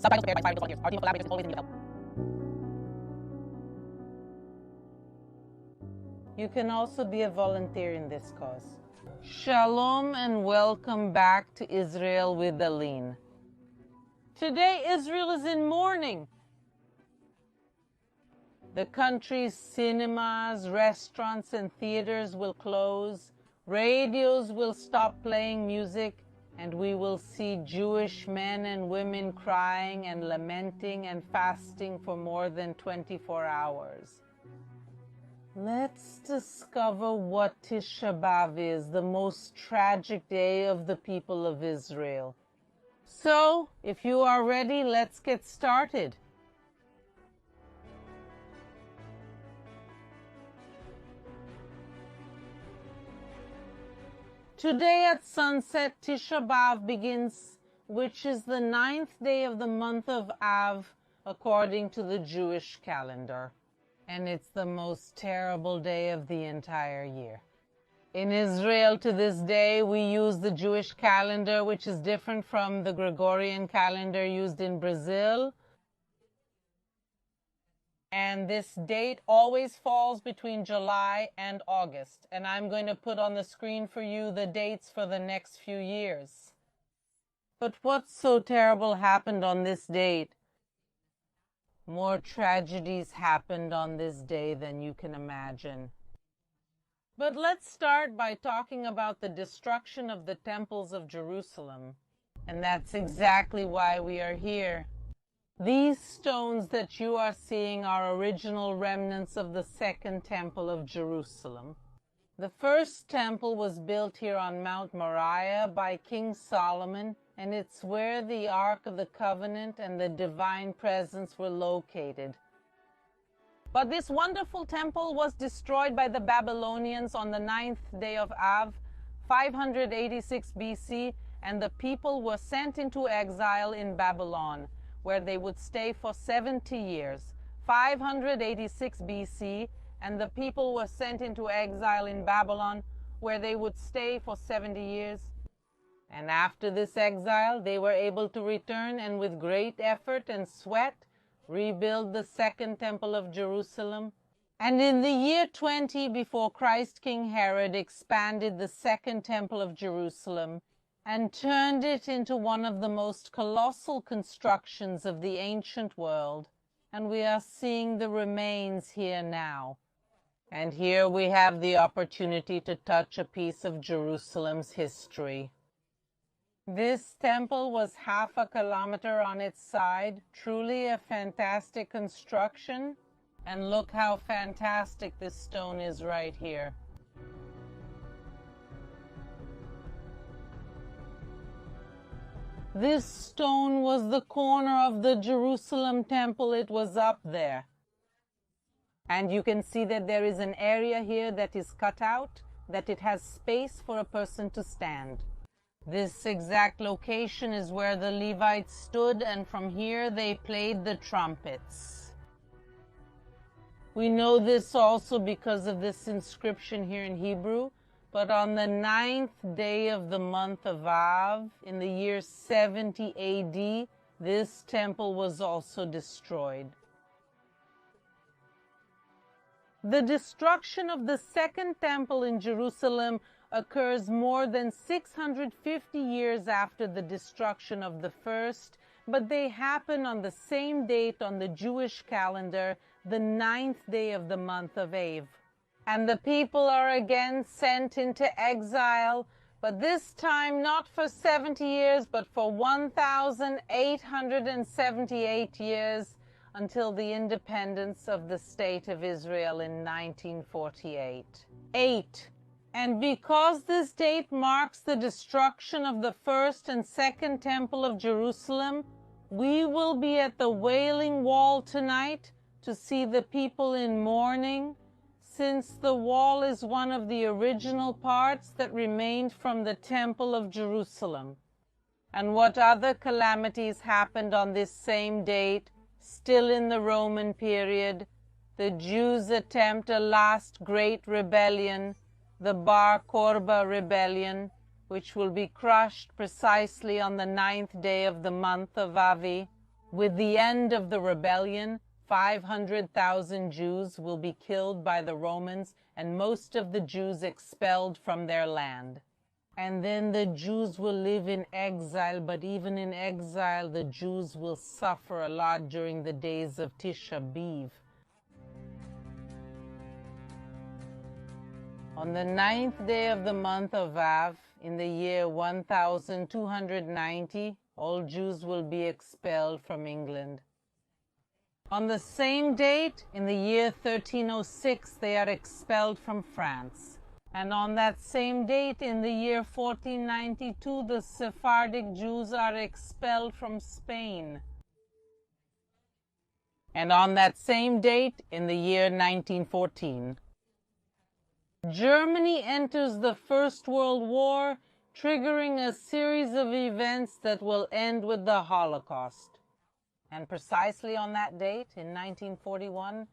Subtitles prepared by 5 volunteers. Our team of collaborators is always in need of help. You can also be a volunteer in this cause. Shalom and welcome back to Israel with Aline. Today Israel is in mourning. The country's cinemas, restaurants and theaters will close, radios will stop playing music, and we will see Jewish men and women crying and lamenting and fasting for more than 24 hours. Let's discover what Tisha B'Av is, the most tragic day of the people of Israel. So, if you are ready, let's get started. Today at sunset, Tisha B'Av begins, which is the 9th day of the month of Av, according to the Jewish calendar. And it's the most terrible day of the entire year. In Israel to this day, we use the Jewish calendar, which is different from the Gregorian calendar used in Brazil. And this date always falls between July and August. And I'm going to put on the screen for you the dates for the next few years. But what's so terrible happened on this date? More tragedies happened on this day than you can imagine. But let's start by talking about the destruction of the temples of Jerusalem. And that's exactly why we are here. These stones that you are seeing are original remnants of the second temple of Jerusalem. The first temple was built here on Mount Moriah by King Solomon, and it's where the Ark of the Covenant and the divine presence were located. But this wonderful temple was destroyed by the Babylonians on the 9th day of Av, 586 BC, and the people were sent into exile in Babylon, where they would stay for 70 years, 586 BC, and the people were sent into exile in Babylon, where they would stay for 70 years. And after this exile, they were able to return and with great effort and sweat, rebuild the second temple of Jerusalem. And in the year 20 before Christ, King Herod expanded the second temple of Jerusalem and turned it into one of the most colossal constructions of the ancient world. And we are seeing the remains here now. And here we have the opportunity to touch a piece of Jerusalem's history. This temple was 1/2 kilometer on its side, truly a fantastic construction. And look how fantastic this stone is right here. This stone was the corner of the Jerusalem temple. It was up there. And you can see that there is an area here that is cut out, that it has space for a person to stand. This exact location is where the Levites stood, and from here they played the trumpets. We know this also because of this inscription here in Hebrew. But on the 9th day of the month of Av, in the year 70 AD, this temple was also destroyed. The destruction of the second temple in Jerusalem occurs more than 650 years after the destruction of the first, but they happen on the same date on the Jewish calendar, the 9th day of the month of Av. And the people are again sent into exile, but this time not for 70 years, but for 1,878 years until the independence of the State of Israel in 1948. 8. And because this date marks the destruction of the first and second temple of Jerusalem, we will be at the Wailing Wall tonight to see the people in mourning, since the wall is one of the original parts that remained from the Temple of Jerusalem. And what other calamities happened on this same date, still in the Roman period? The Jews attempt a last great rebellion, the Bar Korba rebellion, which will be crushed precisely on the 9th day of the month of Avi. With the end of the rebellion, 500,000 Jews will be killed by the Romans and most of the Jews expelled from their land. And then the Jews will live in exile, but even in exile, the Jews will suffer a lot during the days of Tisha B'Av. On the 9th day of the month of Av, in the year 1290, all Jews will be expelled from England. On the same date, in the year 1306, they are expelled from France. And on that same date, in the year 1492, the Sephardic Jews are expelled from Spain. And on that same date, in the year 1914, Germany enters the First World War, triggering a series of events that will end with the Holocaust. And precisely on that date, in 1941,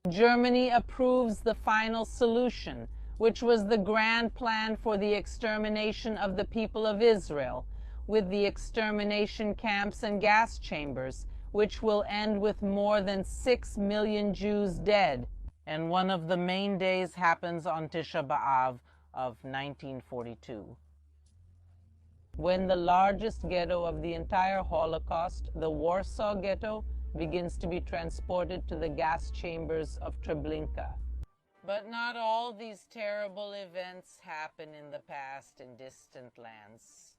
Germany approves the final solution, which was the grand plan for the extermination of the people of Israel, with the extermination camps and gas chambers, which will end with more than 6 million Jews dead. And one of the main days happens on Tisha B'Av of 1942. When the largest ghetto of the entire Holocaust, the Warsaw Ghetto, begins to be transported to the gas chambers of Treblinka. But not all these terrible events happen in the past in distant lands.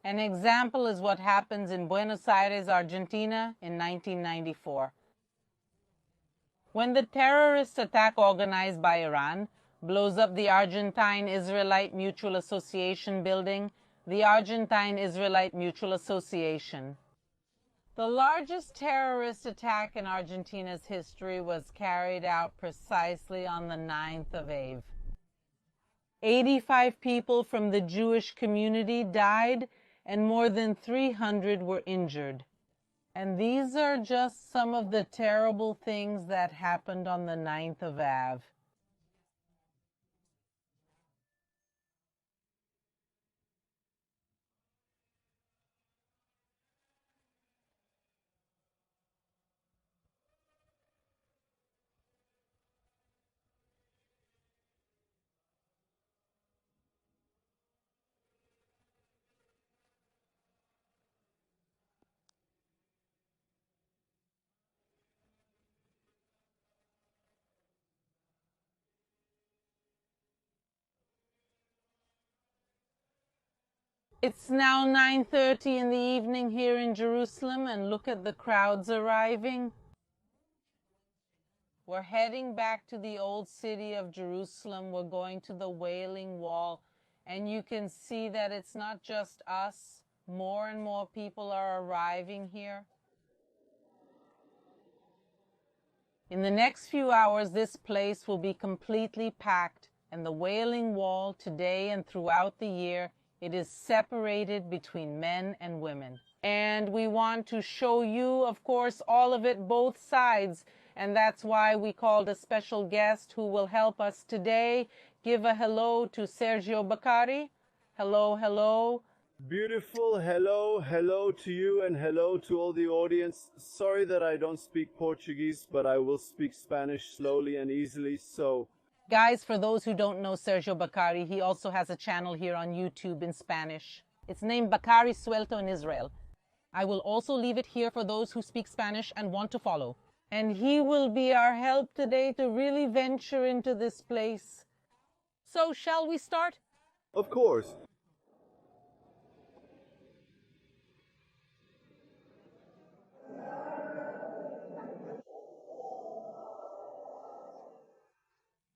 An example is what happens in Buenos Aires, Argentina in 1994. When the terrorist attack organized by Iran blows up the Argentine Israelite Mutual Association building, the Argentine Israelite Mutual Association. The largest terrorist attack in Argentina's history was carried out precisely on the 9th of Av. 85 people from the Jewish community died and more than 300 were injured. And these are just some of the terrible things that happened on the 9th of Av. It's now 9:30 in the evening here in Jerusalem, and look at the crowds arriving. We're heading back to the old city of Jerusalem. We're going to the Wailing Wall, and you can see that it's not just us. More and more people are arriving here. In the next few hours, this place will be completely packed, and the Wailing Wall today and throughout the year, it is separated between men and women. And we want to show you, of course, all of it, both sides. And that's why we called a special guest who will help us today. Give a hello to Sergio Baccari. Hello, hello. Beautiful. Hello to you and hello to all the audience. Sorry that I don't speak Portuguese, but I will speak Spanish slowly and easily, so... Guys, for those who don't know Sergio Baccari, he also has a channel here on YouTube in Spanish. It's named Baccari Suelto in Israel. I will also leave it here for those who speak Spanish and want to follow. And he will be our help today to really venture into this place. So, shall we start? Of course.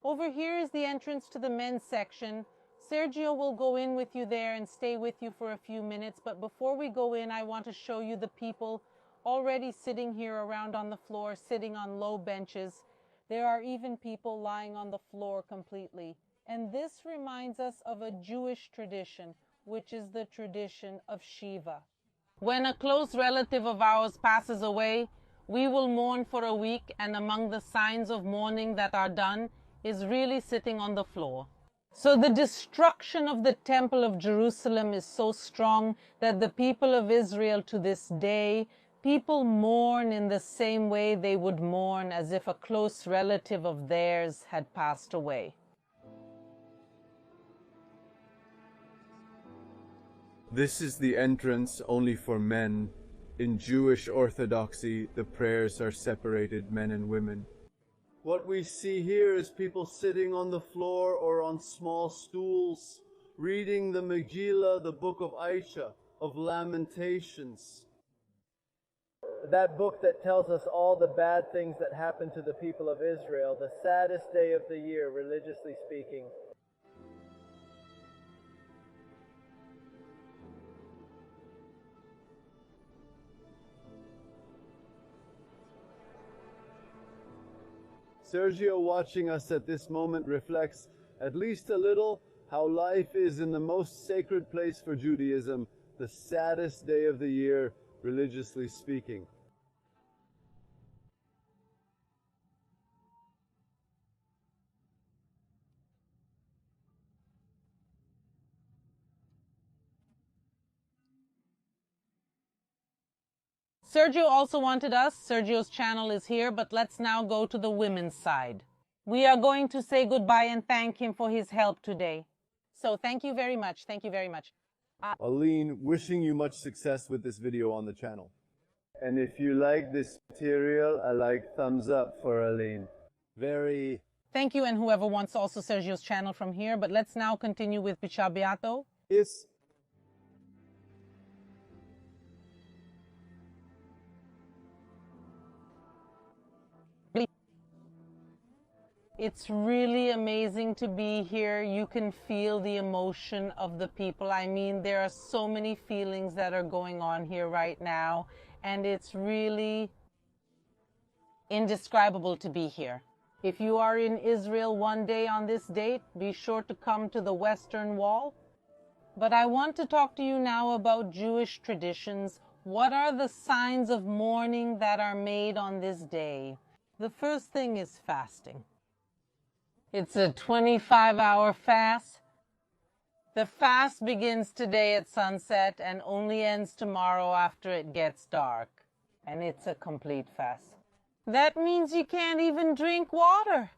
Over here is the entrance to the men's section. Sergio will go in with you there and stay with you for a few minutes. But before we go in, I want to show you the people already sitting here around on the floor, sitting on low benches. There are even people lying on the floor completely. And this reminds us of a Jewish tradition, which is the tradition of Shiva. When a close relative of ours passes away, we will mourn for a week, and among the signs of mourning that are done is really sitting on the floor. So the destruction of the Temple of Jerusalem is so strong that the people of Israel to this day, people mourn in the same way they would mourn as if a close relative of theirs had passed away. This is the entrance only for men. In Jewish orthodoxy, the prayers are separated, men and women. What we see here is people sitting on the floor or on small stools, reading the Megillah, the book of Aisha, of Lamentations. That book that tells us all the bad things that happened to the people of Israel, the saddest day of the year, religiously speaking. Sergio, watching us at this moment, reflects at least a little how life is in the most sacred place for Judaism, the saddest day of the year, religiously speaking. Sergio also wanted us, Sergio's channel is here, but let's now go to the women's side. We are going to say goodbye and thank him for his help today. So thank you very much. Thank you very much. Aline, wishing you much success with this video on the channel. And if you like this material, I like thumbs up for Aline. Very... Thank you, and whoever wants also Sergio's channel from here, but let's now continue with Tisha B'Av. Yes. It's really amazing to be here. You can feel the emotion of the people. I mean, there are so many feelings that are going on here right now, and it's really indescribable to be here. If you are in Israel one day on this date, be sure to come to the Western Wall. But I want to talk to you now about Jewish traditions. What are the signs of mourning that are made on this day? The first thing is fasting. It's a 25-hour fast. The fast begins today at sunset and only ends tomorrow after it gets dark. And it's a complete fast. That means you can't even drink water.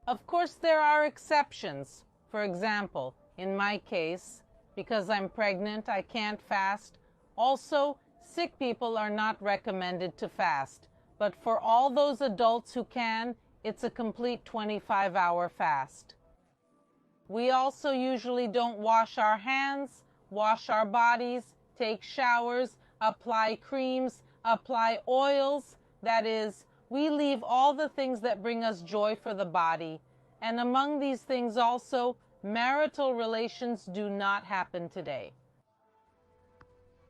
Of course, there are exceptions. For example, in my case, because I'm pregnant, I can't fast. Also, sick people are not recommended to fast. But for all those adults who can, it's a complete 25-hour fast. We also usually don't wash our hands, wash our bodies, take showers, apply creams, apply oils. That is, we leave all the things that bring us joy for the body. And among these things also, marital relations do not happen today.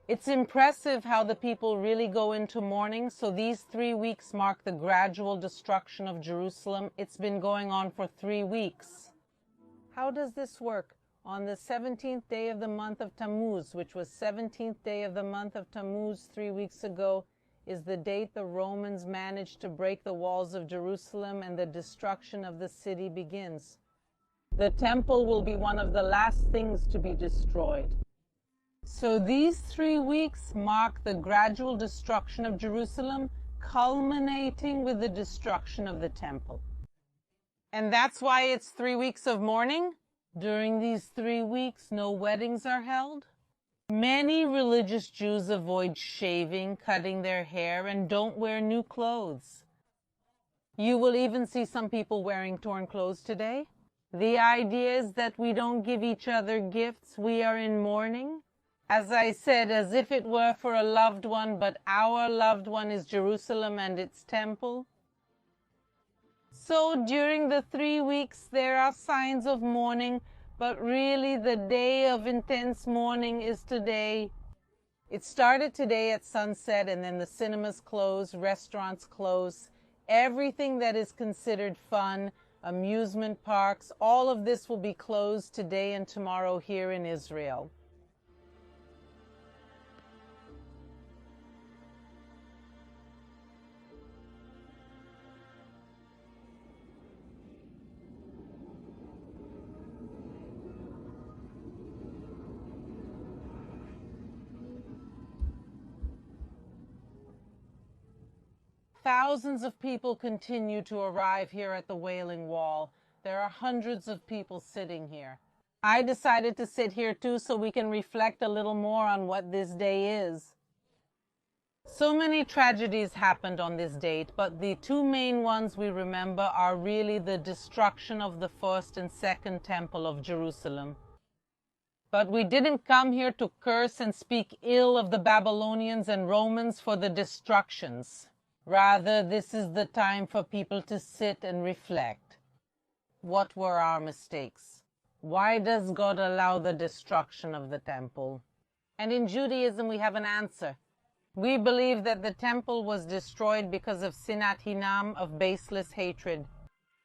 It's impressive how the people really go into mourning. So these 3 weeks mark the gradual destruction of Jerusalem. It's been going on for 3 weeks. How does this work? On the 17th day of the month of Tammuz, which was 17th day of the month of Tammuz 3 weeks ago, is the date the Romans managed to break the walls of Jerusalem and the destruction of the city begins. The temple will be one of the last things to be destroyed. So these 3 weeks mark the gradual destruction of Jerusalem, culminating with the destruction of the temple. And that's why it's 3 weeks of mourning. During these 3 weeks, no weddings are held. Many religious Jews avoid shaving, cutting their hair, and don't wear new clothes. You will even see some people wearing torn clothes today. The idea is that we don't give each other gifts. We are in mourning. As I said, as if it were for a loved one, but our loved one is Jerusalem and its temple. So during the 3 weeks, there are signs of mourning, but really the day of intense mourning is today. It started today at sunset, and then the cinemas close, restaurants close. Everything that is considered fun, amusement parks, all of this will be closed today and tomorrow here in Israel. Thousands of people continue to arrive here at the Wailing Wall. There are hundreds of people sitting here. I decided to sit here too so we can reflect a little more on what this day is. So many tragedies happened on this date, but the two main ones we remember are really the destruction of the first and second temple of Jerusalem. But we didn't come here to curse and speak ill of the Babylonians and Romans for the destructions. Rather, this is the time for people to sit and reflect. What were our mistakes? Why does God allow the destruction of the temple? And in Judaism, we have an answer. We believe that the temple was destroyed because of sinat hinam, of baseless hatred.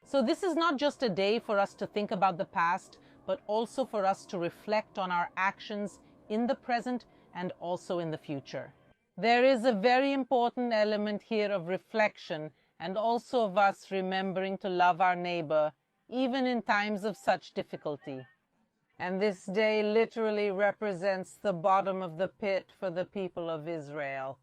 So this is not just a day for us to think about the past, but also for us to reflect on our actions in the present and also in the future. There is a very important element here of reflection and also of us remembering to love our neighbor, even in times of such difficulty. And this day literally represents the bottom of the pit for the people of Israel.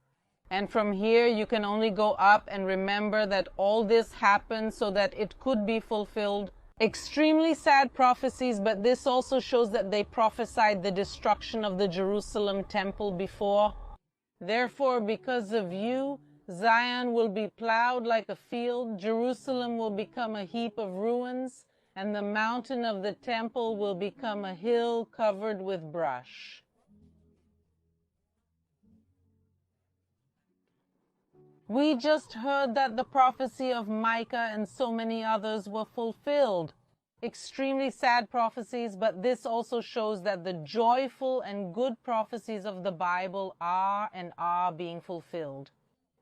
And from here you can only go up and remember that all this happened so that it could be fulfilled. Extremely sad prophecies, but this also shows that they prophesied the destruction of the Jerusalem temple before. Therefore, because of you, Zion will be plowed like a field, Jerusalem will become a heap of ruins, and the mountain of the temple will become a hill covered with brush. We just heard that the prophecy of Micah and so many others were fulfilled. Extremely sad prophecies, but this also shows that the joyful and good prophecies of the Bible are being fulfilled.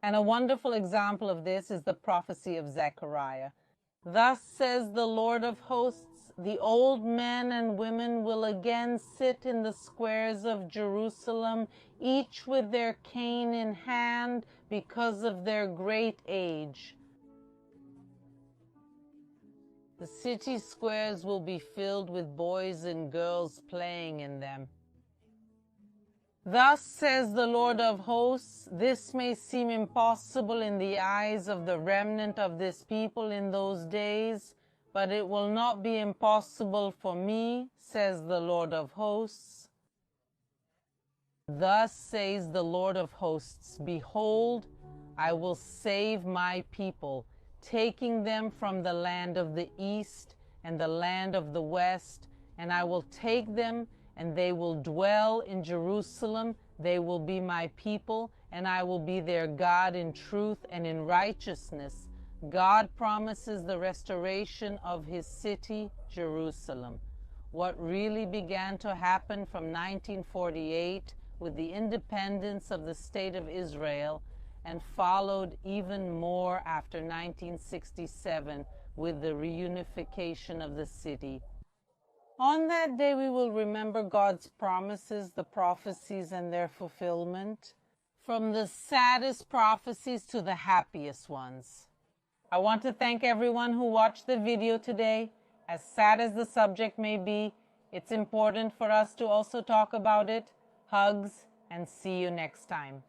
And a wonderful example of this is the prophecy of Zechariah. Thus says the Lord of hosts, the old men and women will again sit in the squares of Jerusalem, each with their cane in hand, because of their great age. The city squares will be filled with boys and girls playing in them. Thus says the Lord of hosts, this may seem impossible in the eyes of the remnant of this people in those days, but it will not be impossible for me, says the Lord of hosts. Thus says the Lord of hosts, behold, I will save my people, taking them from the land of the east and the land of the west, and I will take them, and they will dwell in Jerusalem. They will be my people, and I will be their God in truth and in righteousness. God promises the restoration of his city, Jerusalem. What really began to happen from 1948 with the independence of the State of Israel, and followed even more after 1967 with the reunification of the city. On that day, we will remember God's promises, the prophecies, and their fulfillment, from the saddest prophecies to the happiest ones. I want to thank everyone who watched the video today. As sad as the subject may be, it's important for us to also talk about it. Hugs, and see you next time.